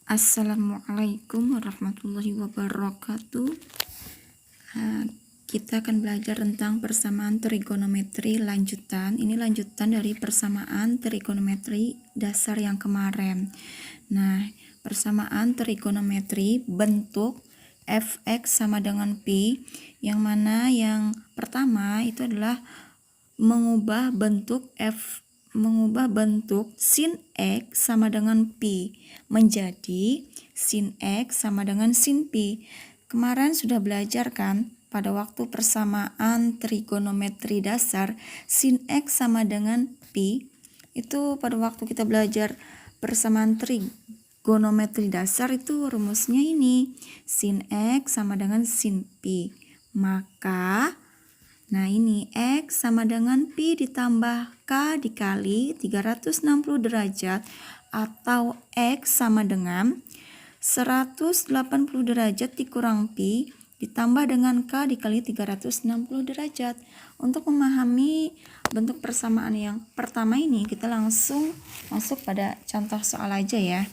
Assalamualaikum warahmatullahi wabarakatuh. Kita akan belajar tentang persamaan trigonometri lanjutan. Ini lanjutan dari persamaan trigonometri dasar yang kemarin. Nah, persamaan trigonometri bentuk fx sama dengan pi, yang mana yang pertama itu adalah mengubah bentuk sin x sama dengan pi menjadi sin x sama dengan sin pi. Kemarin sudah belajar kan pada waktu persamaan trigonometri dasar sin x sama dengan pi. Itu pada waktu kita belajar persamaan trigonometri dasar itu rumusnya ini, sin x sama dengan sin pi. Maka nah ini X sama dengan Pi ditambah K dikali 360 derajat atau X sama dengan 180 derajat dikurang Pi ditambah dengan K dikali 360 derajat. Untuk memahami bentuk persamaan yang pertama ini, kita langsung masuk pada contoh soal aja ya.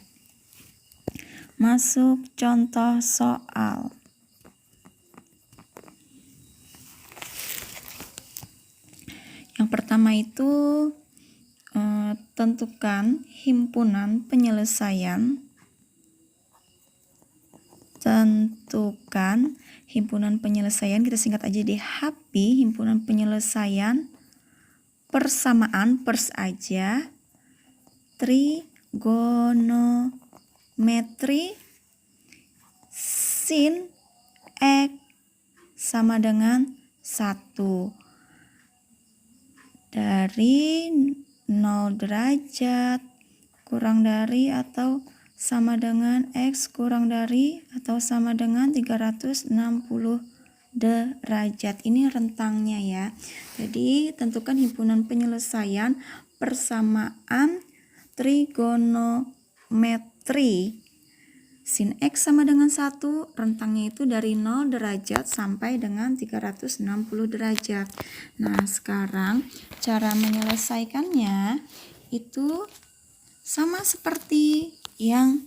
Masuk contoh soal. Yang pertama itu tentukan himpunan penyelesaian. Kita singkat aja deh HP, himpunan penyelesaian persamaan pers aja trigonometri sin x sama dengan 1 dari 0 derajat kurang dari atau sama dengan X kurang dari atau sama dengan 360 derajat. Ini rentangnya ya. Jadi tentukan himpunan penyelesaian persamaan trigonometri sin X sama dengan 1, rentangnya itu dari 0 derajat sampai dengan 360 derajat. Nah, sekarang cara menyelesaikannya itu sama seperti yang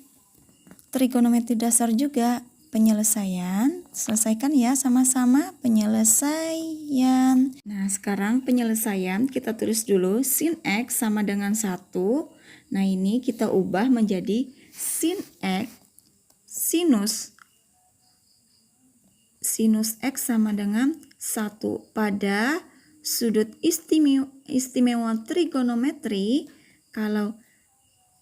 trigonometri dasar juga. Penyelesaian, selesaikan ya sama-sama penyelesaian. Nah, sekarang penyelesaian kita tulis dulu sin X sama dengan 1. Nah, ini kita ubah menjadi sin X sinus X sama dengan 1 pada sudut istimewa trigonometri. Kalau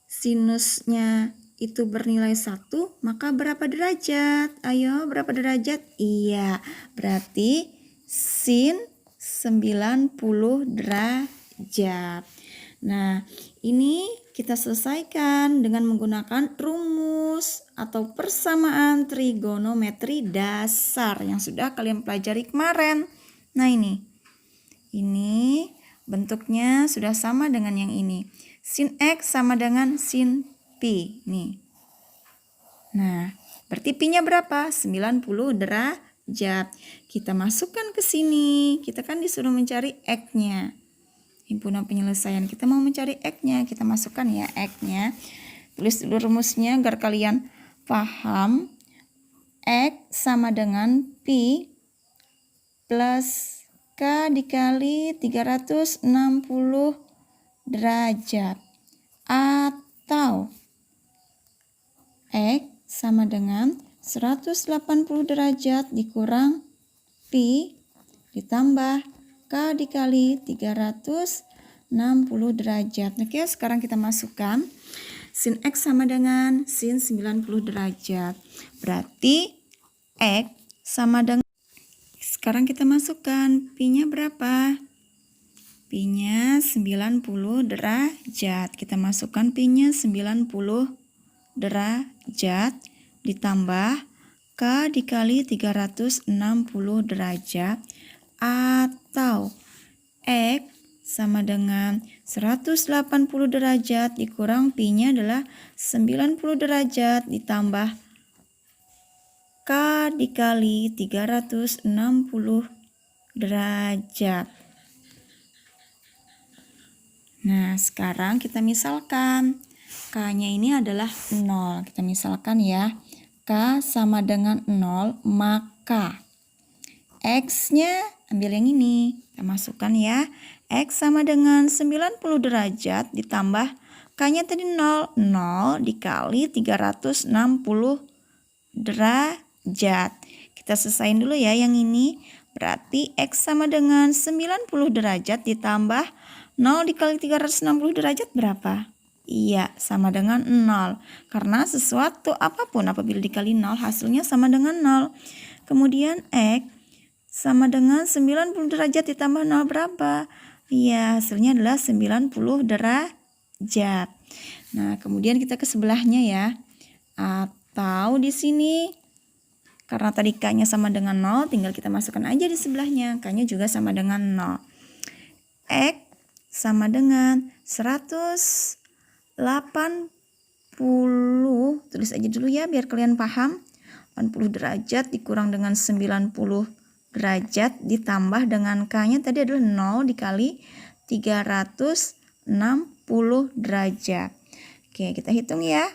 sinusnya itu bernilai 1, maka berapa derajat? Ayo, berapa derajat? Iya, berarti sin 90 derajat. Nah, ini kita selesaikan dengan menggunakan rumus atau persamaan trigonometri dasar yang sudah kalian pelajari kemarin. Nah, ini bentuknya sudah sama dengan yang ini. Sin X sama dengan sin Pi. Nih. Nah, berarti Pi-nya berapa? 90 derajat. Kita masukkan ke sini. Kita kan disuruh mencari X-nya. Himpunan penyelesaian, kita mau mencari X-nya, kita masukkan ya X-nya. Tulis dulu rumusnya agar kalian paham. X sama dengan Pi plus K dikali 360 derajat atau X sama dengan 180 derajat dikurang Pi ditambah K dikali 360 derajat. Oke, sekarang kita masukkan sin X sama dengan sin 90 derajat. Berarti X sama dengan, sekarang kita masukkan Pi-nya berapa? Pi-nya 90 derajat. Kita masukkan Pi-nya 90 derajat ditambah K dikali 360 derajat atau X sama dengan 180 derajat dikurang Pi-nya adalah 90 derajat ditambah K dikali 360 derajat. Nah, sekarang kita misalkan K-nya ini adalah 0. Kita misalkan ya, K sama dengan 0, maka X-nya ambil yang ini. Kita masukkan ya. X sama dengan 90 derajat ditambah K-nya tadi 0. 0 dikali 360 derajat. Kita selesain dulu ya yang ini. Berarti X sama dengan 90 derajat ditambah 0 dikali 360 derajat berapa? Iya, sama dengan 0. Karena sesuatu apapun apabila dikali 0 hasilnya sama dengan 0. Kemudian X sama dengan 90 derajat ditambah 0 berapa? Iya, hasilnya adalah 90 derajat. Nah, kemudian kita ke sebelahnya ya. Atau di sini karena tadi K-nya sama dengan 0, tinggal kita masukkan aja di sebelahnya. K-nya juga sama dengan 0. X sama dengan 180. Tulis aja dulu ya biar kalian paham. 80 derajat dikurang dengan 90 derajat ditambah dengan K-nya tadi adalah 0 dikali 360 derajat. Oke, kita hitung ya.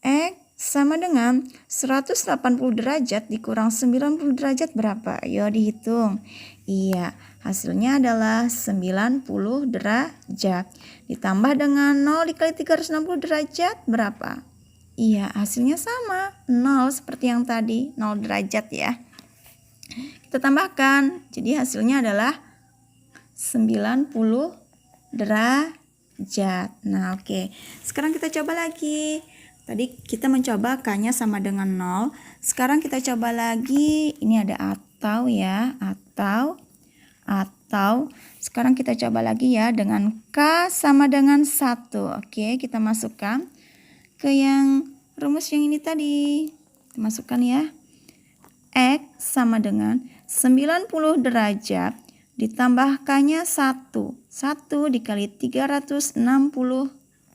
X sama dengan 180 derajat dikurang 90 derajat berapa? Ayo dihitung. Iya, hasilnya adalah 90 derajat. Ditambah dengan 0 dikali 360 derajat berapa? Iya, hasilnya sama. 0 seperti yang tadi, 0 derajat ya. Kita tambahkan. Jadi hasilnya adalah 90 derajat. Nah, oke. Sekarang kita coba lagi. Tadi kita mencoba K-nya sama dengan 0. Sekarang kita coba lagi. Ini ada atau ya. Atau. Sekarang kita coba lagi ya dengan K sama dengan 1. Oke, kita masukkan ke yang rumus yang ini tadi. Kita masukkan ya. X sama dengan 90 derajat ditambah K-nya 1. 1 dikali 360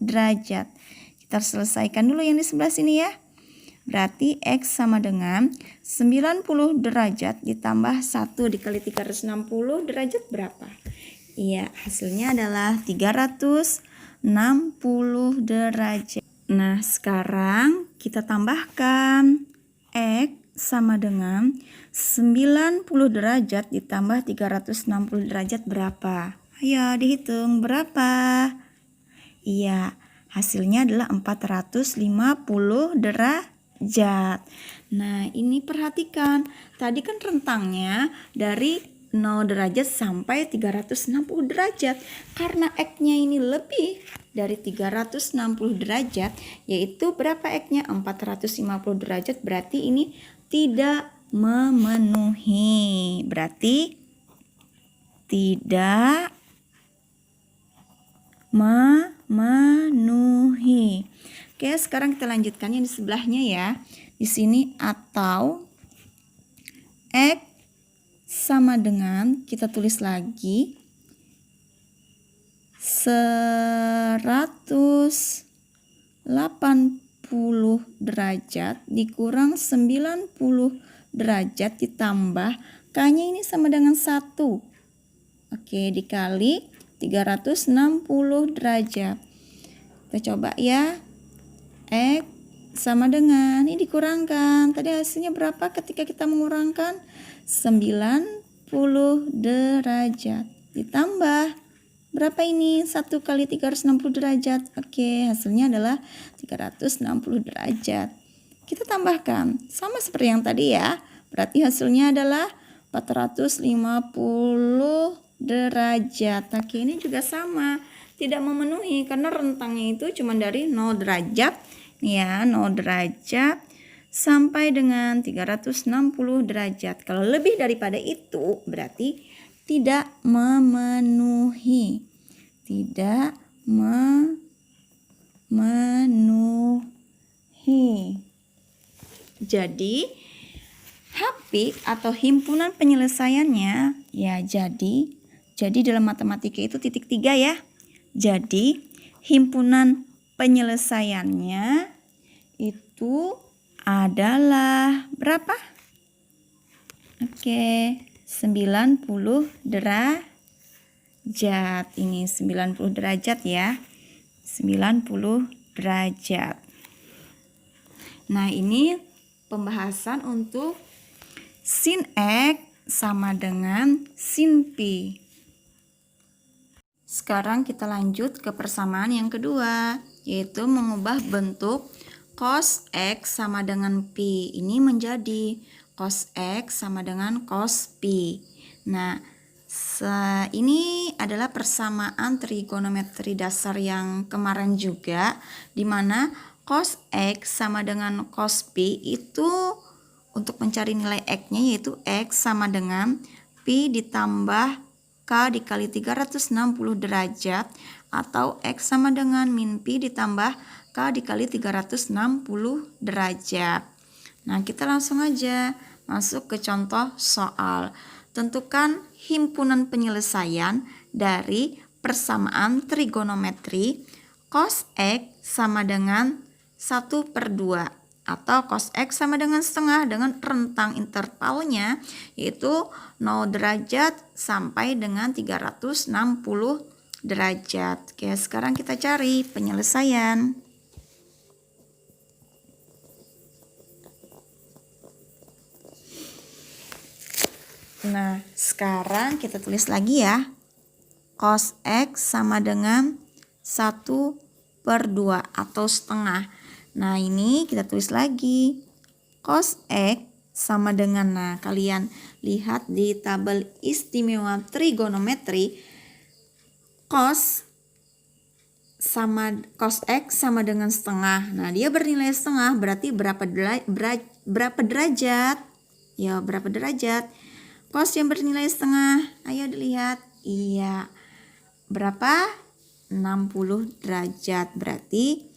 derajat. Kita selesaikan dulu yang di sebelah sini ya. Berarti X sama dengan 90 derajat ditambah 1 dikali 360 derajat berapa? Iya, hasilnya adalah 360 derajat. Nah, sekarang kita tambahkan X sama dengan 90 derajat ditambah 360 derajat berapa? Ayo dihitung berapa? Iya, hasilnya adalah 450 derajat. Nah, ini perhatikan. Tadi kan rentangnya dari 0 derajat sampai 360 derajat. Karena X-nya ini lebih dari 360 derajat, yaitu berapa X-nya? 450 derajat, berarti ini tidak memenuhi. Berarti tidak memenuhi. Oke, sekarang kita lanjutkan yang di sebelahnya ya. Di sini atau X sama dengan, kita tulis lagi 180 derajat dikurang 90 derajat ditambah K-nya ini sama dengan 1. Oke, dikali 360 derajat. Kita coba ya. X sama dengan, ini dikurangkan. Tadi hasilnya berapa ketika kita mengurangkan? 90 derajat. Ditambah berapa ini? 1 kali 360 derajat. Oke, hasilnya adalah 360 derajat. Kita tambahkan. Sama seperti yang tadi ya. Berarti hasilnya adalah 450 derajat. Oke, ini juga sama. Tidak memenuhi karena rentangnya itu cuma dari 0 derajat. Ya, 0 derajat sampai dengan 360 derajat. Kalau lebih daripada itu berarti tidak memenuhi. Tidak memenuhi. Jadi HP atau himpunan penyelesaiannya ya jadi dalam matematika itu titik 3 ya. Jadi himpunan penyelesaiannya itu adalah berapa? Oke, 90 derajat. Ini 90 derajat ya. 90 derajat. Nah, ini pembahasan untuk sin X sama dengan sin Pi. Sekarang kita lanjut ke persamaan yang kedua, yaitu mengubah bentuk cos X sama dengan Pi. Ini menjadi cos X sama dengan cos Pi. Nah, ini adalah persamaan trigonometri dasar yang kemarin juga, di mana cos X sama dengan cos Pi itu untuk mencari nilai X-nya yaitu X sama dengan Pi ditambah K dikali 360 derajat atau X sama dengan min Pi ditambah K dikali 360 derajat. Nah, kita langsung aja masuk ke contoh soal. Tentukan himpunan penyelesaian dari persamaan trigonometri cos X sama dengan 1/2 atau cos X sama dengan setengah dengan rentang intervalnya yaitu 0 derajat sampai dengan 360 derajat. Oke, sekarang kita cari penyelesaian. Nah, sekarang kita tulis lagi ya. Cos X sama dengan 1/2 atau setengah. Nah, ini kita tulis lagi. Cos X sama dengan, nah kalian lihat di tabel istimewa trigonometri, cos X sama dengan setengah. Nah, dia bernilai setengah, berarti berapa derajat? Ya, berapa derajat? Cos yang bernilai setengah, ayo dilihat. Iya, berapa? 60 derajat. Berarti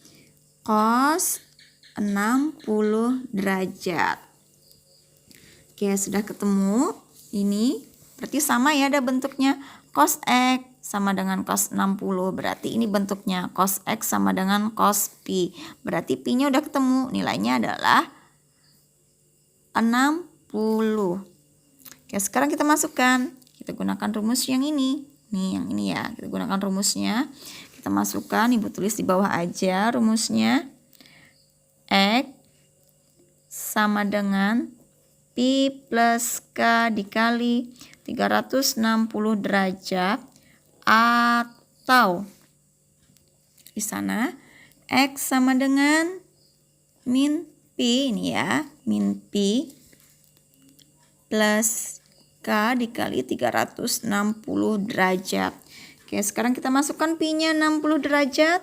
cos 60 derajat. Oke, sudah ketemu. Ini berarti sama ya ada bentuknya. Cos X sama dengan cos 60. Berarti ini bentuknya cos X sama dengan cos Pi. Berarti Pi-nya udah ketemu. Nilainya adalah 60. Oke, sekarang kita masukkan. Kita gunakan rumus yang ini. Nih, yang ini ya. Kita gunakan rumusnya. Kita masukkan, Ibu tulis di bawah aja rumusnya. X sama dengan Pi plus K dikali 360 derajat atau di sana X sama dengan min Pi, ini ya, min Pi plus K dikali 360 derajat. Oke, sekarang kita masukkan Pi-nya 60 derajat.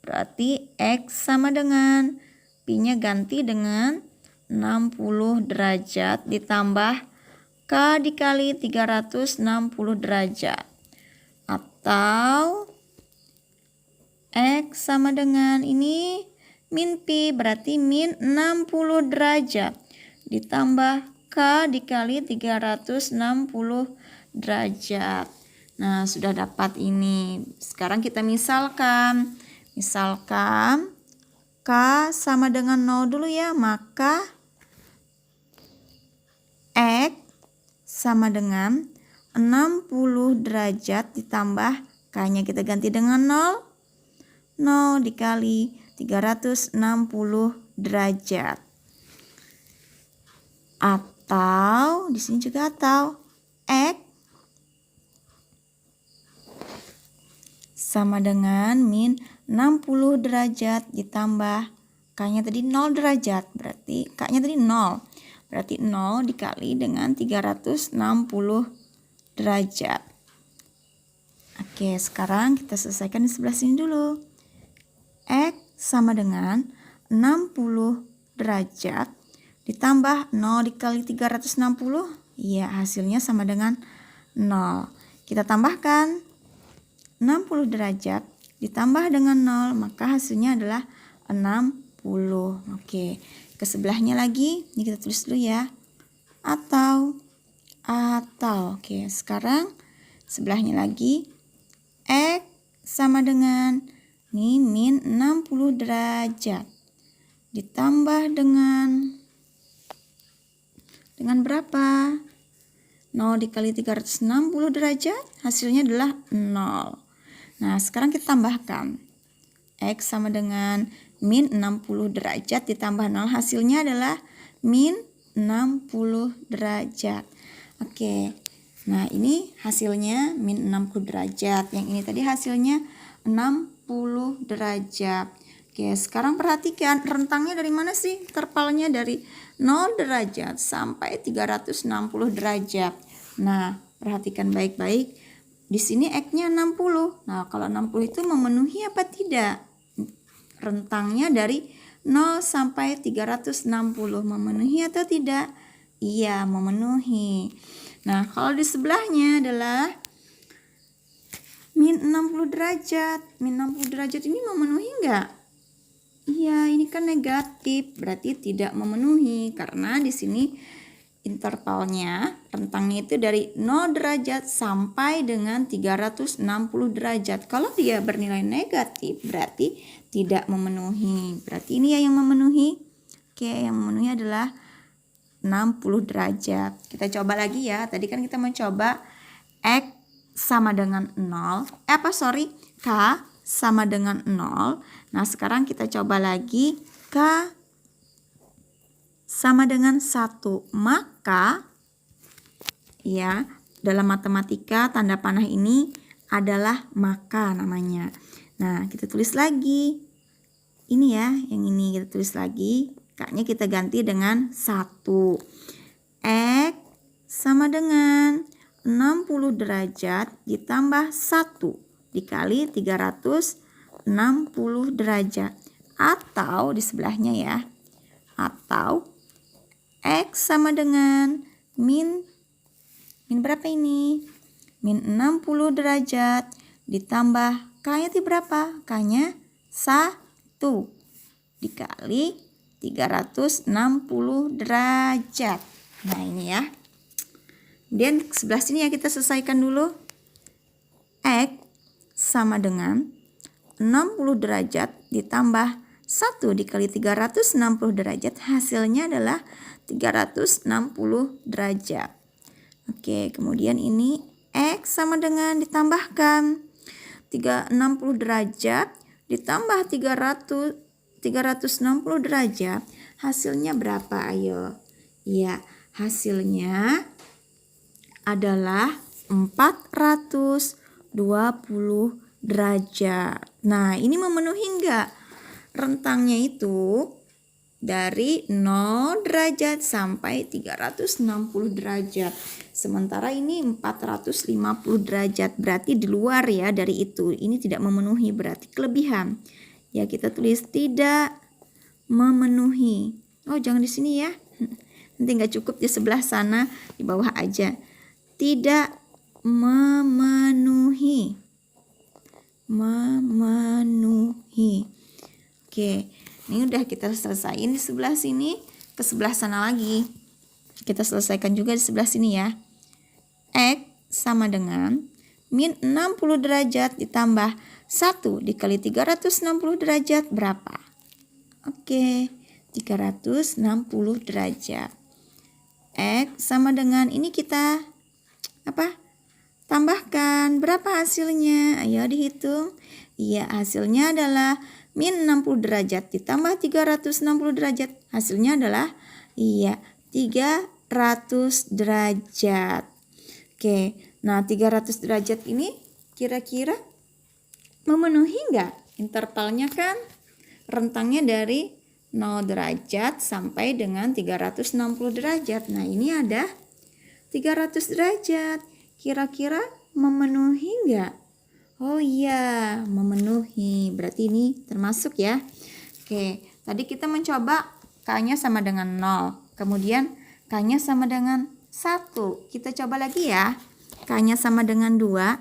Berarti X sama dengan Pi-nya ganti dengan 60 derajat ditambah K dikali 360 derajat. Atau X sama dengan ini min Pi, berarti min 60 derajat ditambah K dikali 360 derajat. Nah, sudah dapat ini. Sekarang kita misalkan. Misalkan K sama dengan 0 dulu ya, maka X sama dengan 60 derajat ditambah K-nya kita ganti dengan 0. 0 dikali 360 derajat. Atau di sini juga atau X sama dengan min 60 derajat ditambah K-nya tadi 0 derajat. Berarti K-nya tadi 0. Berarti 0 dikali dengan 360 derajat. Oke, sekarang kita selesaikan di sebelah sini dulu. X sama dengan 60 derajat ditambah 0 dikali 360. Ya, hasilnya sama dengan 0. Kita tambahkan 60 derajat ditambah dengan 0, maka hasilnya adalah 60. Oke, ke sebelahnya lagi. Ini kita tulis dulu ya. Atau. Oke, sekarang sebelahnya lagi. X sama dengan ini min 60 derajat ditambah dengan berapa? 0 dikali 360 derajat, hasilnya adalah 0. Nah, sekarang kita tambahkan. X sama dengan min 60 derajat ditambah 0 hasilnya adalah min 60 derajat. Oke, nah ini hasilnya min 60 derajat. Yang ini tadi hasilnya 60 derajat. Oke, sekarang perhatikan rentangnya dari mana sih? Intervalnya dari 0 derajat sampai 360 derajat. Nah, perhatikan baik-baik. Di sini X-nya 60. Nah, kalau 60 itu memenuhi apa tidak? Rentangnya dari 0 sampai 360 memenuhi atau tidak? Iya, memenuhi. Nah, kalau di sebelahnya adalah min 60 derajat. Min 60 derajat ini memenuhi enggak? Iya, ini kan negatif, berarti tidak memenuhi karena di sini intervalnya, rentangnya itu dari 0 derajat sampai dengan 360 derajat. Kalau dia bernilai negatif, berarti tidak memenuhi. Berarti ini ya yang memenuhi. Oke, yang memenuhi adalah 60 derajat. Kita coba lagi ya. Tadi kan kita mencoba X sama dengan 0. K sama dengan 0. Nah, sekarang kita coba lagi K sama dengan 1. Maka ya, dalam matematika tanda panah ini adalah maka namanya. Nah, kita tulis lagi. Ini ya, yang ini kita tulis lagi. K-nya kita ganti dengan 1. X sama dengan 60 derajat ditambah 1 dikali 360 derajat. Atau di sebelahnya ya. Atau X sama dengan min berapa ini? Min 60 derajat ditambah K-nya itu berapa? K-nya 1 dikali 360 derajat. Nah, ini ya. Kemudian sebelah sini ya kita selesaikan dulu. X sama dengan 60 derajat ditambah 1 dikali 360 derajat. Hasilnya adalah 360 derajat. Oke, kemudian ini X sama dengan ditambahkan 360 derajat ditambah 360 derajat. Hasilnya berapa? Ayo. Ya, hasilnya adalah 420 derajat. Nah, ini memenuhi enggak? Rentangnya itu dari 0 derajat sampai 360 derajat. Sementara ini 450 derajat, berarti di luar ya dari itu. Ini tidak memenuhi, berarti kelebihan. Ya, kita tulis tidak memenuhi. Oh, jangan di sini ya. Nanti nggak cukup di sebelah sana, di bawah aja. Tidak memenuhi. Oke, ini udah kita selesaiin di sebelah sini, ke sebelah sana lagi. Kita selesaikan juga di sebelah sini ya. X sama dengan min 60 derajat ditambah 1 dikali 360 derajat berapa? Oke, 360 derajat. X sama dengan ini kita tambahkan. Berapa hasilnya? Ayo dihitung. Iya, hasilnya adalah min 60 derajat ditambah 360 derajat. Hasilnya adalah 300 derajat. Oke, nah 300 derajat ini kira-kira memenuhi enggak? Intervalnya kan rentangnya dari 0 derajat sampai dengan 360 derajat. Nah, ini ada 300 derajat. Kira-kira memenuhi enggak? Oh iya, memenuhi. Berarti ini termasuk ya. Oke, tadi kita mencoba K-nya sama dengan 0. Kemudian K-nya sama dengan 1. Kita coba lagi ya. K-nya sama dengan 2.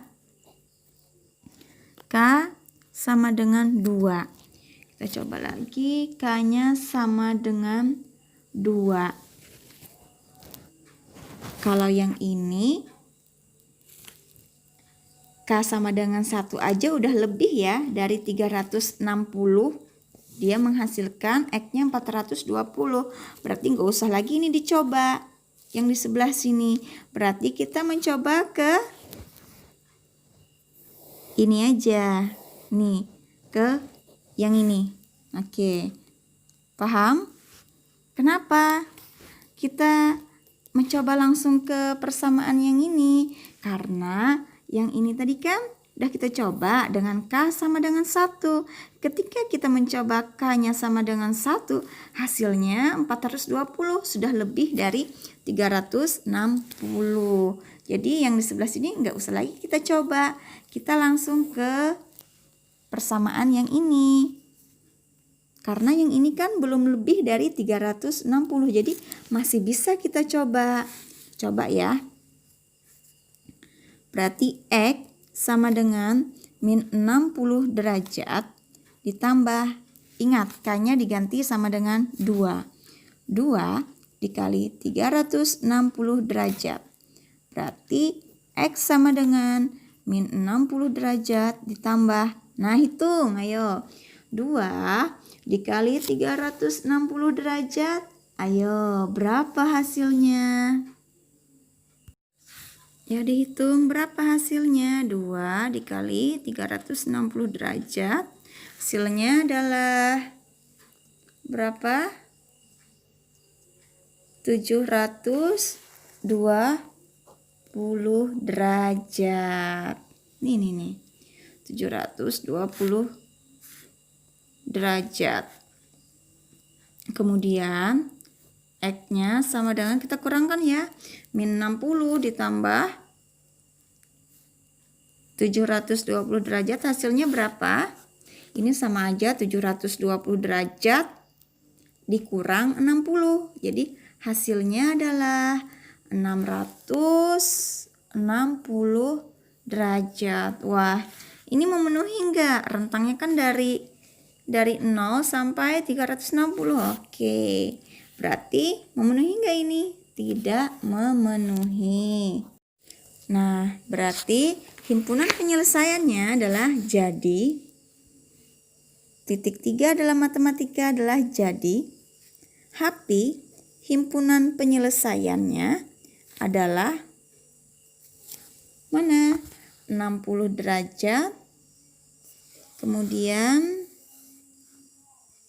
K sama dengan 2. Kita coba lagi, K-nya sama dengan 2. Kalau yang ini, K sama dengan 1 aja udah lebih ya dari 360. Dia menghasilkan X-nya 420. Berarti nggak usah lagi ini dicoba. Yang di sebelah sini. Berarti kita mencoba ke ini aja. Nih, ke yang ini. Oke, paham? Kenapa kita mencoba langsung ke persamaan yang ini? Karena yang ini tadi kan udah kita coba dengan K sama dengan 1. Ketika kita mencoba K-nya sama dengan 1, hasilnya 420, sudah lebih dari 360. Jadi yang di sebelah sini nggak usah lagi kita coba. Kita langsung ke persamaan yang ini. Karena yang ini kan belum lebih dari 360, jadi masih bisa kita coba. Coba ya. Berarti X sama dengan min 60 derajat ditambah, ingat K-nya diganti sama dengan 2. 2 dikali 360 derajat. Berarti X sama dengan min 60 derajat ditambah, nah hitung, ayo. 2 dikali 360 derajat, ayo berapa hasilnya? Ya dihitung berapa hasilnya. 2 dikali 360 derajat. Hasilnya adalah berapa? 720 derajat. Nih. 720 derajat. Kemudian X-nya sama dengan, kita kurangkan ya, min 60 ditambah 720 derajat, hasilnya berapa? Ini sama aja 720 derajat dikurang 60. Jadi hasilnya adalah 660 derajat. Wah, ini memenuhi enggak? Rentangnya kan dari 0 sampai 360. Oke. Berarti memenuhi enggak ini? Tidak memenuhi. Nah, berarti himpunan penyelesaiannya adalah jadi. Titik 3 dalam matematika adalah jadi. HP himpunan penyelesaiannya adalah mana? 60 derajat. Kemudian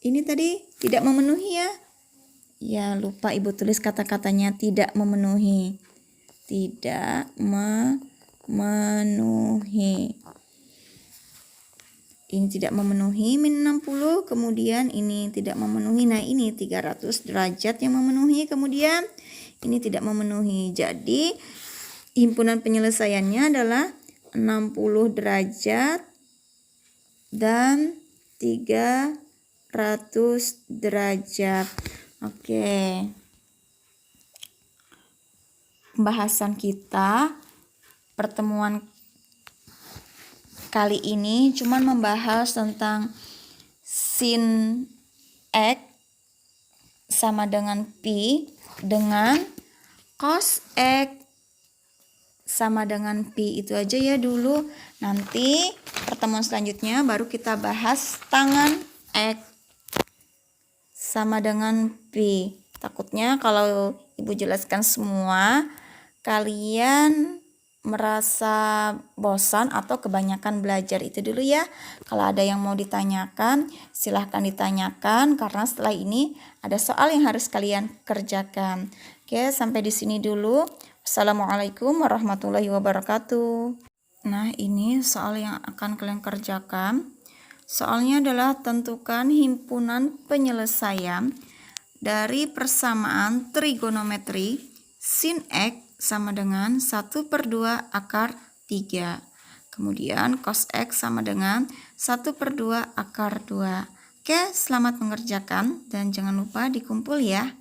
ini tadi tidak memenuhi ya. Ya, lupa Ibu tulis kata-katanya, tidak memenuhi. Tidak memenuhi. Ini tidak memenuhi min 60, kemudian ini tidak memenuhi. Nah, ini 300 derajat yang memenuhi, kemudian ini tidak memenuhi. Jadi, himpunan penyelesaiannya adalah 60 derajat dan 300 derajat. Oke. Pembahasan kita pertemuan kali ini cuma membahas tentang sin X sama dengan pi dengan cos X sama dengan pi. Itu aja ya dulu. Nanti pertemuan selanjutnya baru kita bahas tangan X sama dengan pi. Takutnya kalau Ibu jelaskan semua, kalian merasa bosan atau kebanyakan belajar. Itu dulu ya. Kalau ada yang mau ditanyakan, silahkan ditanyakan, karena setelah ini ada soal yang harus kalian kerjakan. Oke, sampai di sini dulu. Assalamualaikum warahmatullahi wabarakatuh. Nah, ini soal yang akan kalian kerjakan. Soalnya adalah tentukan himpunan penyelesaian dari persamaan trigonometri sin X sama dengan 1/2 akar 3. Kemudian cos X sama dengan 1/2 akar 2. Oke, selamat mengerjakan dan jangan lupa dikumpul ya.